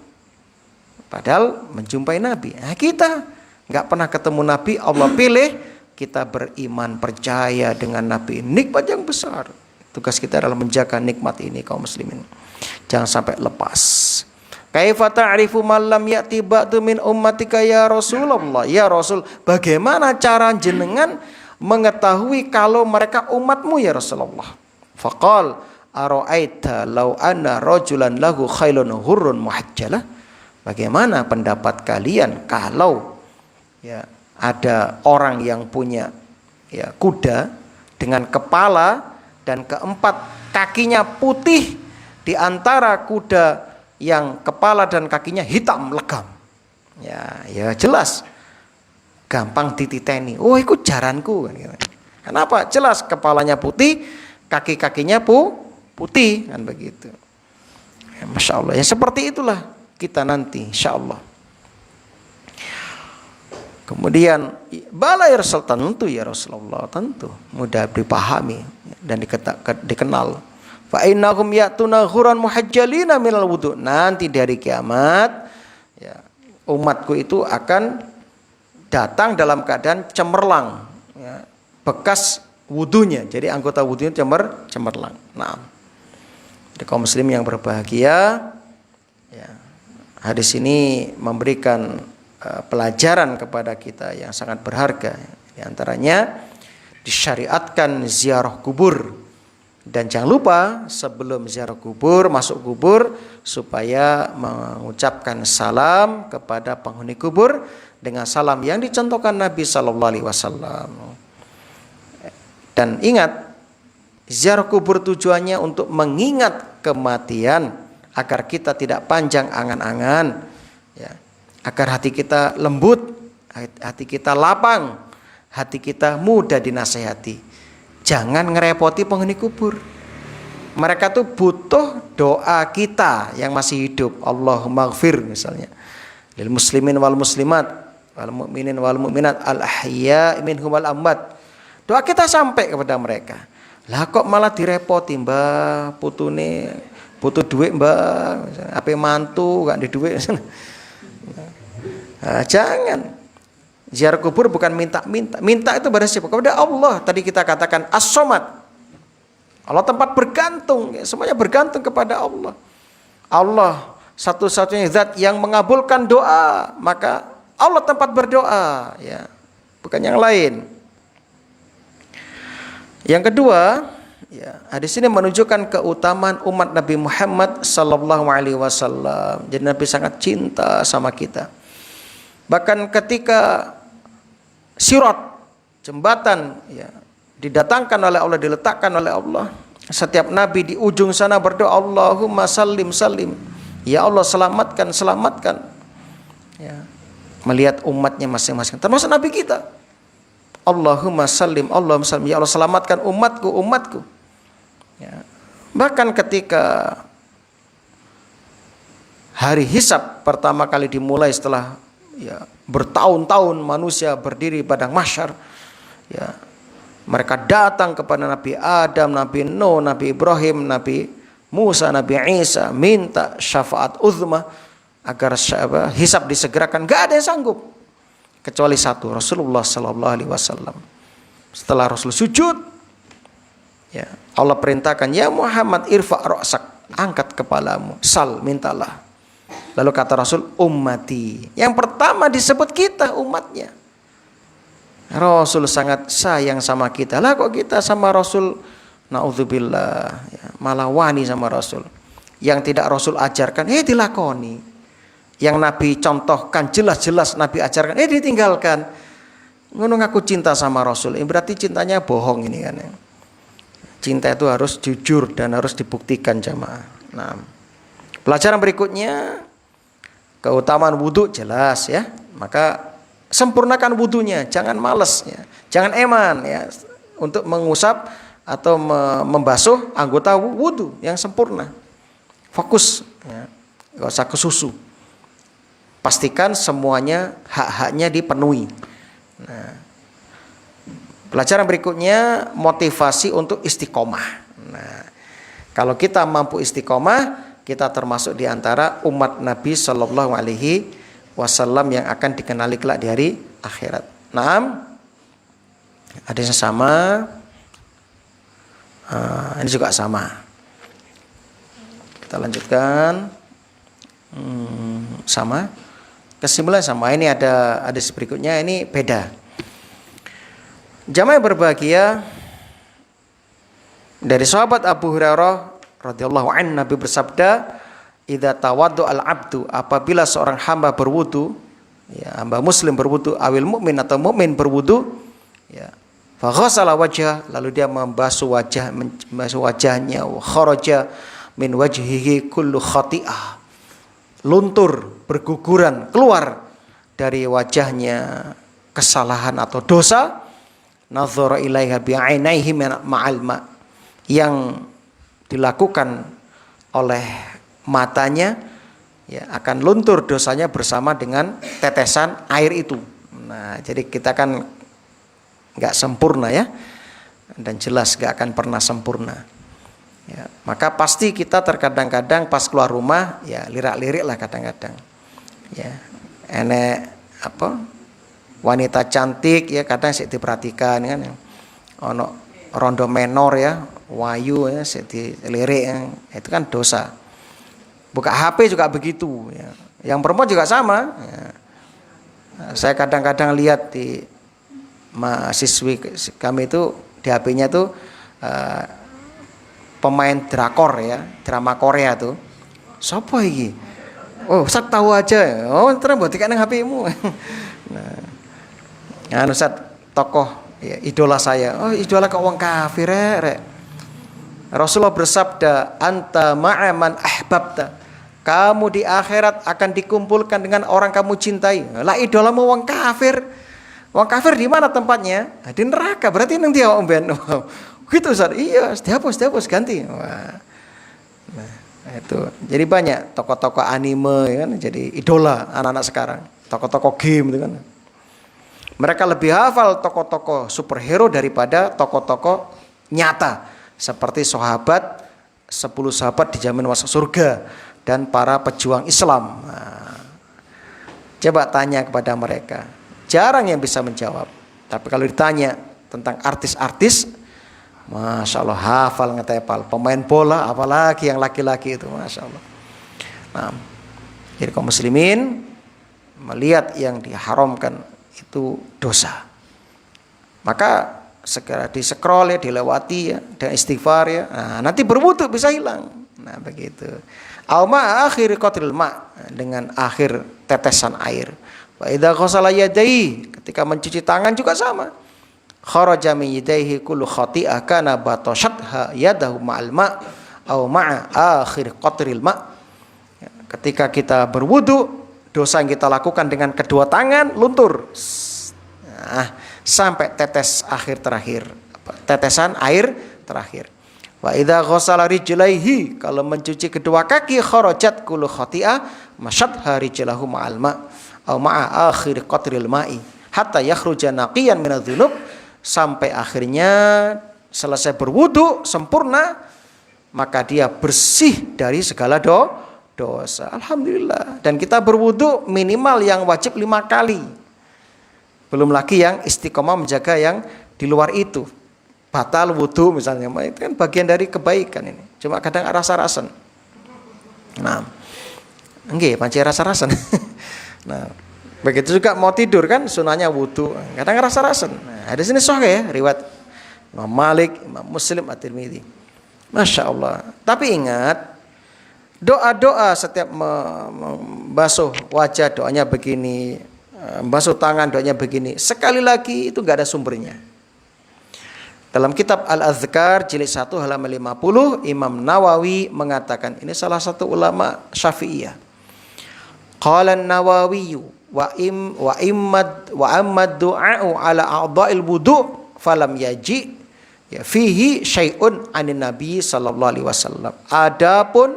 Padahal menjumpai Nabi. Nah, kita enggak pernah ketemu Nabi, Allah pilih, kita beriman, percaya dengan Nabi. Nikmat yang besar. Tugas kita adalah menjaga nikmat ini kaum muslimin. Jangan sampai lepas. Kaifa ta'rifu man lam ya'ti ba'du min ummatika ya Rasulullah? Ya Rasul, bagaimana cara jenengan mengetahui kalau mereka umatmu ya Rasulullah? Faqal ara'aita law anna rajulan lahu khailun hurrun muhajjalah? Bagaimana pendapat kalian kalau ya ada orang yang punya ya kuda dengan kepala dan keempat kakinya putih, di antara kuda yang kepala dan kakinya hitam legam. Ya jelas gampang dititeni. Oh, ikut jaranku. Kenapa? Jelas kepalanya putih, kaki-kakinya putih kan begitu. Ya, Masya Allah. Ya seperti itulah kita nanti insya Allah. Kemudian bala ya Rasul, tentu ya Rasulullah, tentu mudah dipahami dan dikenal. Fa innahum ya'tuna ghuran muhajjalina minal wudu. Nanti dari kiamat ya, umatku itu akan datang dalam keadaan cemerlang ya, bekas wudunya. Jadi anggota wudunya cemerlang. Nah, jadi kaum muslim yang berbahagia ya, hadis ini memberikan pelajaran kepada kita yang sangat berharga. Di antaranya disyariatkan ziarah kubur, dan jangan lupa sebelum ziarah kubur, masuk kubur, supaya mengucapkan salam kepada penghuni kubur dengan salam yang dicontohkan Nabi Sallallahu Alaihi Wasallam. Dan ingat, ziarah kubur tujuannya untuk mengingat kematian agar kita tidak panjang angan-angan, ya, agar hati kita lembut, hati kita lapang, hati kita mudah dinasehati. Jangan ngerepoti penghuni kubur. Mereka tuh butuh doa kita yang masih hidup. Allahumma ghfir misalnya lil muslimin wal muslimat wal mu'minin wal mu'minat al ahya minhum wal amwat. Doa kita sampai kepada mereka. Lah kok malah direpoti, Mbah, putune butuh duit, Mbah, ape mantu gak ada duit. Nah, jangan. Ziarah kubur bukan minta-minta. Minta itu pada siapa? Kepada Allah. Tadi kita katakan as-somad. Allah tempat bergantung. Semuanya bergantung kepada Allah. Allah satu-satunya zat yang mengabulkan doa. Maka Allah tempat berdoa. Ya, bukan yang lain. Yang kedua, ya, hadis ini menunjukkan keutamaan umat Nabi Muhammad Sallallahu Alaihi Wasallam. Jadi Nabi sangat cinta sama kita. Bahkan ketika sirat, jembatan ya, didatangkan oleh Allah, diletakkan oleh Allah, setiap nabi di ujung sana berdoa, Allahumma sallim sallim, ya Allah selamatkan selamatkan, ya, melihat umatnya masing-masing, termasuk nabi kita. Allahumma sallim, Allahumma sallim, ya Allah selamatkan umatku umatku, ya. Bahkan ketika hari hisab pertama kali dimulai setelah ya, bertahun-tahun manusia berdiri padang mahsyar, ya, mereka datang kepada Nabi Adam, Nabi Nuh, Nabi Ibrahim, Nabi Musa, Nabi Isa, minta syafaat uzma agar hisab disegerakan. Gak ada yang sanggup kecuali satu, Rasulullah Sallallahu Alaihi Wasallam. Setelah Rasul sujud, ya, Allah perintahkan, ya Muhammad irfa' ra'sak, angkat kepalamu, sal, mintalah. Lalu kata Rasul, ummati. Yang pertama disebut kita umatnya. Rasul sangat sayang sama kita. Lah kok kita sama Rasul, naudzubillah, ya, malah wani sama Rasul. Yang tidak Rasul ajarkan, dilakoni. Yang Nabi contohkan, jelas-jelas Nabi ajarkan, ditinggalkan. Ngono ngaku cinta sama Rasul, berarti cintanya bohong ini kan. Cinta itu harus jujur dan harus dibuktikan jamaah. Nah, pelajaran berikutnya, keutamaan wudhu jelas ya. Maka sempurnakan wudhunya, jangan malas ya. Jangan eman ya untuk mengusap atau membasuh anggota wudhu yang sempurna. Fokus ya. Gak usah ke susu. pastikan semuanya hak-haknya dipenuhi. Nah, pelajaran berikutnya motivasi untuk istiqomah. Nah, kalau kita mampu istiqomah, kita termasuk di antara umat Nabi Shallallahu Alaihi Wasallam yang akan dikenali kelak di hari akhirat. Naam, hadisnya sama, ini juga sama. Kita lanjutkan, sama. Kesimpulan sama. Ini ada hadis berikutnya, ini beda. Jamaah berbahagia, dari sahabat Abu Hurairah radhiyallahu anhu, Nabi bersabda, idza tawaddu al-abdu, apabila seorang hamba berwudu, ya, hamba muslim berwudu, awil mukmin atau mukmin berwudu, ya, fa ghassala wajhah, lalu dia membasuh wajahnya, wa kharaja min wajhihi kullu khati'ah, luntur, berguguran, keluar dari wajahnya kesalahan atau dosa, nazara ilaiha bi'ainaihi ma'al ma', yang dilakukan oleh matanya, ya, akan luntur dosanya bersama dengan tetesan air itu. Nah, jadi kita kan nggak sempurna ya, dan jelas nggak akan pernah sempurna. Ya, maka pasti kita terkadang-kadang pas keluar rumah, ya lirak-lirik lah kadang-kadang. Ya, enek apa wanita cantik ya kadang sik diperhatikan kan, ono rondo menor ya, wayu ya sik dilirik ya. Itu kan dosa. Buka HP juga begitu ya. Yang perempuan juga sama ya. Saya kadang-kadang lihat di mahasiswi kami itu di HP-nya tuh pemain drakor ya, drama Korea tuh. Sopo iki? Oh, Ustaz tahu aja. Oh, terus mbok dikene HP-mu. Nah, Ustaz tokoh ya, idola saya. Oh, idola kok wong kafir rek. Rasulullah bersabda, anta ma'a man ahbabta. Kamu di akhirat akan dikumpulkan dengan orang kamu cintai. Lah idolamu wong kafir. Wong kafir di mana tempatnya? Di neraka. Berarti nang dia wong ben. Gitu Ustaz. Iya, dihapus ganti. Wah. Nah, itu. Jadi banyak tokoh-tokoh anime ya kan, jadi idola anak-anak sekarang. Tokoh-tokoh game itu kan. Mereka lebih hafal tokoh-tokoh superhero daripada tokoh-tokoh nyata. Seperti sahabat, 10 sahabat dijamin masuk surga, dan para pejuang Islam. Nah, coba tanya kepada mereka. Jarang yang bisa menjawab. Tapi kalau ditanya tentang artis-artis, Masya Allah hafal ngetepal. Pemain bola apalagi yang laki-laki itu, Masya Allah. Nah, jadi kaum muslimin melihat yang diharamkan itu dosa, maka segera di-scroll ya, dilewati ya, dan istighfar ya. Nah, nanti berwudu bisa hilang. Nah, begitu. Auma akhir qatril ma, dengan akhir tetesan air. Wa idza ghasala yadayhi, ketika mencuci tangan juga sama. Kharaja min yadayhi kullu khati'ah kana batashatha yadahu ma'al ma' aw ma'a akhir qatril ma. Ketika kita berwudu, dosa yang kita lakukan dengan kedua tangan luntur. Nah, sampai tetes akhir terakhir, tetesan air terakhir. Wa idza ghassala rijlaihi, kalau mencuci kedua kaki, kharajat kullu khati'ah masyadha rijlahu ma'al ma' aw ma'a akhir qatril ma'i hatta yakhruja naqiyan minadz-dzunub, sampai akhirnya selesai berwudu sempurna, maka dia bersih dari segala dosa. Alhamdulillah. Dan kita berwudu minimal yang wajib 5 kali. Belum lagi yang istiqomah menjaga yang di luar itu. Batal wudu misalnya, itu kan bagian dari kebaikan ini. Cuma kadang rasa-rasan. Nah, nggih, pancen rasa-rasan. Nah, begitu juga mau tidur kan sunahnya wudu. Kadang rasa-rasan. Nah, ada sini sahih ya, riwayat Imam Malik, Imam Muslim, At-Tirmidzi. Masya Allah. Tapi ingat, doa-doa setiap membasuh wajah doanya begini, membasuh tangan doanya begini, sekali lagi itu enggak ada sumbernya. Dalam kitab Al-Adhkar jilid 1 halaman 50, Imam Nawawi mengatakan, ini salah satu ulama Syafi'iyah. Qala an-Nawawi wa ammad du'a'u ala a'dha'il wudu' falam yaji ya fihi syai'un anin nabi sallallahu alaihi wasallam. Adapun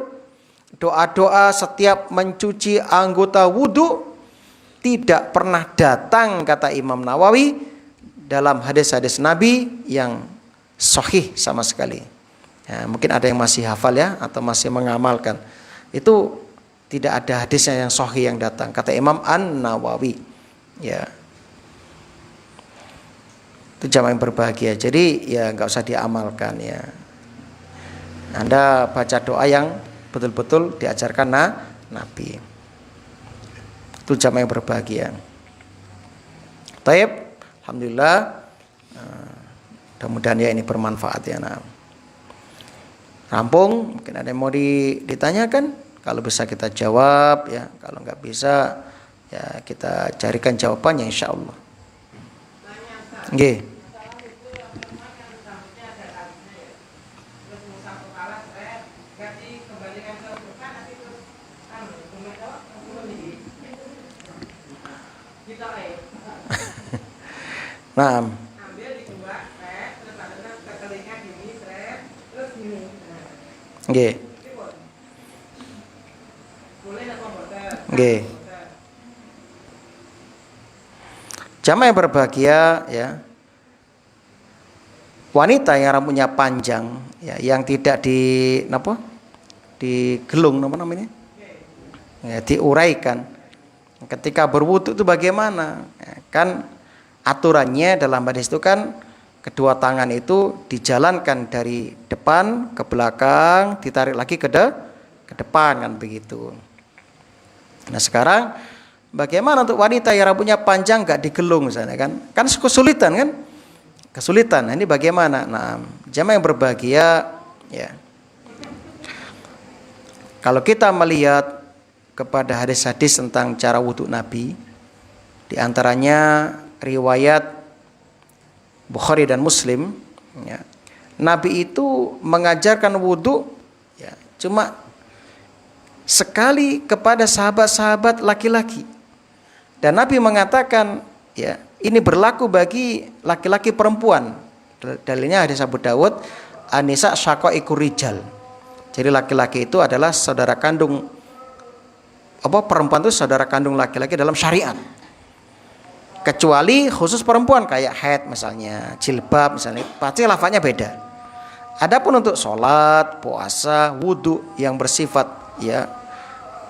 doa-doa setiap mencuci anggota wudu tidak pernah datang, kata Imam Nawawi, dalam hadis-hadis Nabi yang sahih sama sekali. Ya, mungkin ada yang masih hafal ya, atau masih mengamalkan. Itu tidak ada hadisnya yang sahih yang datang, kata Imam An-Nawawi. Ya, itu jamaah yang berbahagia. Jadi ya nggak usah diamalkan ya. Anda baca doa yang betul-betul diajarkan Nabi. Itu jamaah yang berbahagia. Taib, alhamdulillah. Mudah-mudahan ya ini bermanfaat ya. Nah, rampung. Mungkin ada yang mau ditanyakan. Kalau bisa kita jawab ya. Kalau nggak bisa ya kita carikan jawabannya insya Allah. Nggih. Nah, nggih. Nggih. Jamaah yang berbahagia ya. Wanita yang rambutnya panjang ya, yang tidak digelung apa namanya? Ya, diuraikan. Ketika berwudu itu bagaimana? Ya, kan aturannya dalam hadis itu kan kedua tangan itu dijalankan dari depan ke belakang, ditarik lagi ke depan kan begitu. Nah sekarang bagaimana untuk wanita yang rambutnya panjang nggak digelung misalnya kan? Kan kesulitan kan? Kesulitan. Nah, ini bagaimana? Nah, jamaah yang berbahagia ya. Kalau kita melihat kepada hadis-hadis tentang cara wudhu Nabi, di antaranya riwayat Bukhari dan Muslim ya, Nabi itu mengajarkan wudhu ya, cuma sekali kepada sahabat-sahabat laki-laki, dan Nabi mengatakan ya ini berlaku bagi laki-laki perempuan. Dalilnya hadis Abu Dawud, Anisa syaqaiqur rijal. Jadi laki-laki itu adalah saudara kandung perempuan itu saudara kandung laki-laki dalam syariat. Kecuali khusus perempuan kayak haid misalnya, jilbab misalnya, pasti lafadznya beda. Adapun untuk sholat, puasa, wudhu yang bersifat ya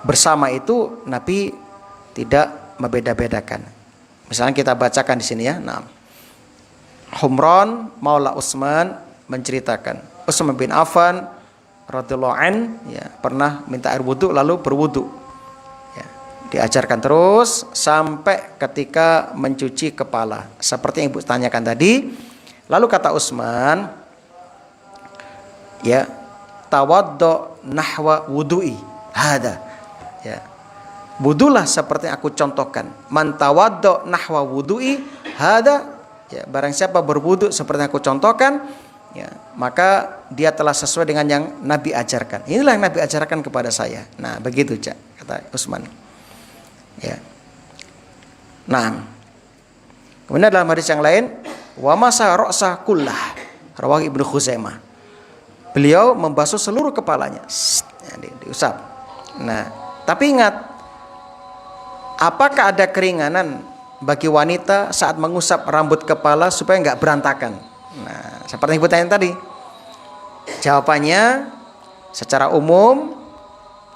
bersama itu Nabi tidak membeda-bedakan. Misalnya kita bacakan di sini ya. Nah, Humran Maula Utsman menceritakan Utsman bin Affan radhiyallahu an ya pernah minta air wudhu lalu berwudhu. Diajarkan terus sampai ketika mencuci kepala seperti yang Ibu tanyakan tadi. Lalu kata Utsman ya tawaddo nahwa wudu'i hada ya, wudulah seperti yang aku contohkan. Man tawaddo nahwa wudu'i hada ya, barang siapa berwudu seperti yang aku contohkan ya, maka dia telah sesuai dengan yang Nabi ajarkan. Inilah yang Nabi ajarkan kepada saya. Nah begitu kata Utsman ya. Nah, kemudian dalam hadis yang lain, wa masa ra'sa kullah, rawahu Ibnu Khuzaimah. Beliau membasuh seluruh kepalanya, ya, diusap. Nah, tapi ingat, apakah ada keringanan bagi wanita saat mengusap rambut kepala supaya nggak berantakan? Nah, seperti yang tanya tadi, jawabannya secara umum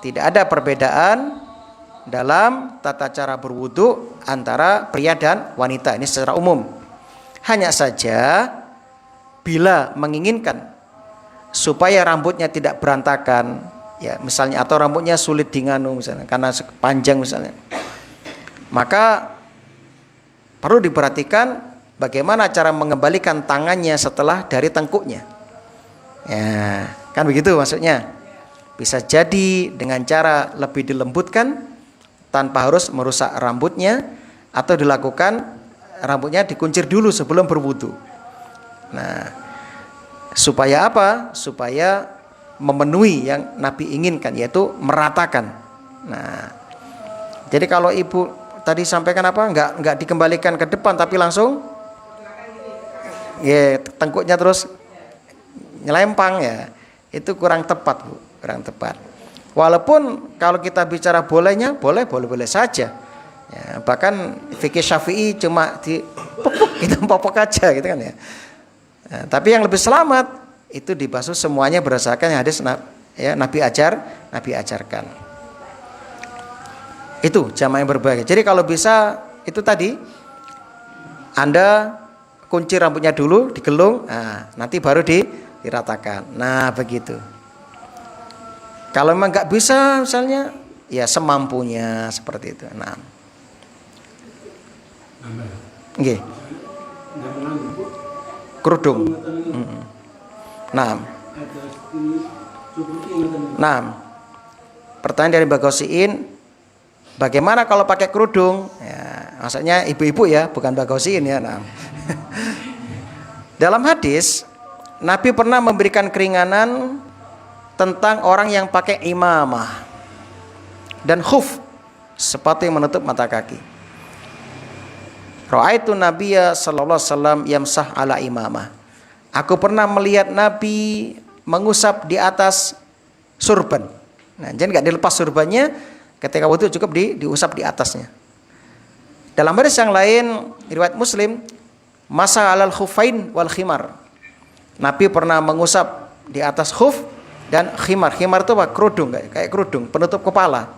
tidak ada perbedaan dalam tata cara berwudu antara pria dan wanita. Ini secara umum. Hanya saja bila menginginkan supaya rambutnya tidak berantakan ya, misalnya, atau rambutnya sulit dinganu misalnya karena panjang misalnya, maka perlu diperhatikan bagaimana cara mengembalikan tangannya setelah dari tengkuknya. Ya, kan begitu maksudnya. Bisa jadi dengan cara lebih dilembutkan tanpa harus merusak rambutnya, atau dilakukan rambutnya dikuncir dulu sebelum berwudu. Nah, supaya apa? Supaya memenuhi yang Nabi inginkan, yaitu meratakan. Nah, jadi kalau Ibu tadi sampaikan apa? Enggak dikembalikan ke depan tapi langsung ya tengkuknya terus nyelempang ya. Itu kurang tepat, Bu. Kurang tepat. Walaupun kalau kita bicara bolehnya, boleh saja. Ya, Bahkan fikih Syafi'i cuma di kita popok aja gitu kan ya. Nah, tapi yang lebih selamat itu dibasuh semuanya berdasarkan yang hadis ya, Nabi ajarkan. Itu jamaah yang berbagi. Jadi kalau bisa itu tadi Anda kunci rambutnya dulu, digelung, nah, nanti baru diratakan. Nah, begitu. Kalau memang nggak bisa misalnya ya semampunya seperti itu. Nah. Nggih. Kerudung. Nah. Nah. Pertanyaan dari Mbak Gosiin, bagaimana kalau pakai kerudung? Ya, maksudnya ibu-ibu ya, bukan Mbak Gosiin ya. Nah. Dalam hadis, Nabi pernah memberikan keringanan tentang orang yang pakai imamah dan khuf, sepatu yang menutup mata kaki. Ra'aitu Nabiyya sallallahu alaihi wasallam yamsah ala imamah. Aku pernah melihat Nabi mengusap di atas surban. Nah, jadi enggak dilepas surbannya, ketika wudu cukup diusap di atasnya. Dalam hadis yang lain riwayat Muslim, masa alal khufain wal khimar. Nabi pernah mengusap di atas khuf dan khimar. Khimar itu apa? Kerudung, kayak kerudung penutup kepala.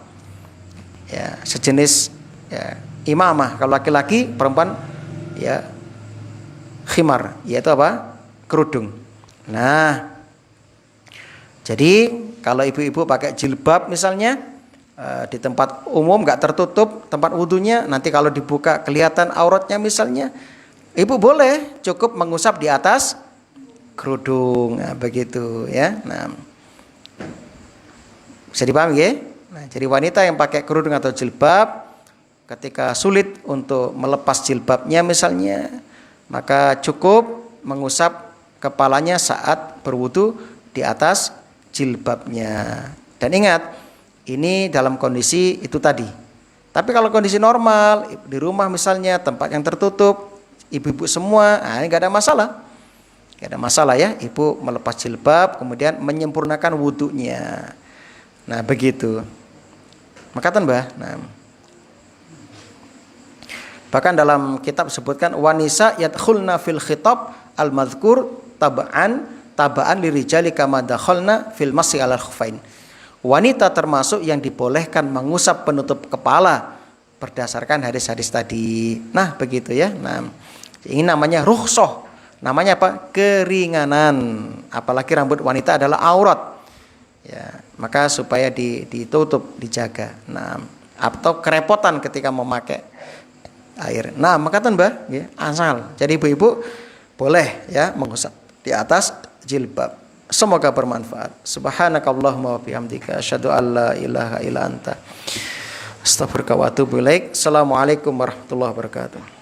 Ya, sejenis ya, imamah. Kalau laki-laki, perempuan ya khimar, yaitu apa? Kerudung. Nah, jadi kalau ibu-ibu pakai jilbab misalnya di tempat umum nggak tertutup tempat wudunya, nanti kalau dibuka kelihatan auratnya misalnya, ibu boleh cukup mengusap di atas kerudung. Nah, begitu ya. Nah, bisa dipahami ya? Nah, jadi wanita yang pakai kerudung atau jilbab ketika sulit untuk melepas jilbabnya misalnya, maka cukup mengusap kepalanya saat berwudu di atas jilbabnya. Dan ingat, ini dalam kondisi itu tadi. Tapi kalau kondisi normal, di rumah misalnya, tempat yang tertutup, ibu-ibu semua, nah ini gak ada masalah. Gak ada masalah ya, ibu melepas jilbab, kemudian menyempurnakan wudunya. Nah, begitu. Makatan Mbah. Nah, bahkan dalam kitab sebutkan wanisa yadkhulna fil khitab al madhkur tabaan lirijali kama dakhalna fil masyi alal khufain. Wanita termasuk yang dibolehkan mengusap penutup kepala berdasarkan hadis-hadis tadi. Nah, begitu ya. Nah, ini namanya rukhsah. Namanya apa? Keringanan. Apalagi rambut wanita adalah aurat. Ya, maka supaya ditutup, dijaga. Nah, atau kerepotan ketika memakai air. Nah, makatan Mbah, ya, asal. Jadi ibu-ibu boleh ya mengusap di atas jilbab. Semoga bermanfaat. Subhanakallahumma wa bihamdika asyhadu an la ilaha illa anta astaghfiruka wa atubu ilaik. Assalamualaikum warahmatullahi wabarakatuh.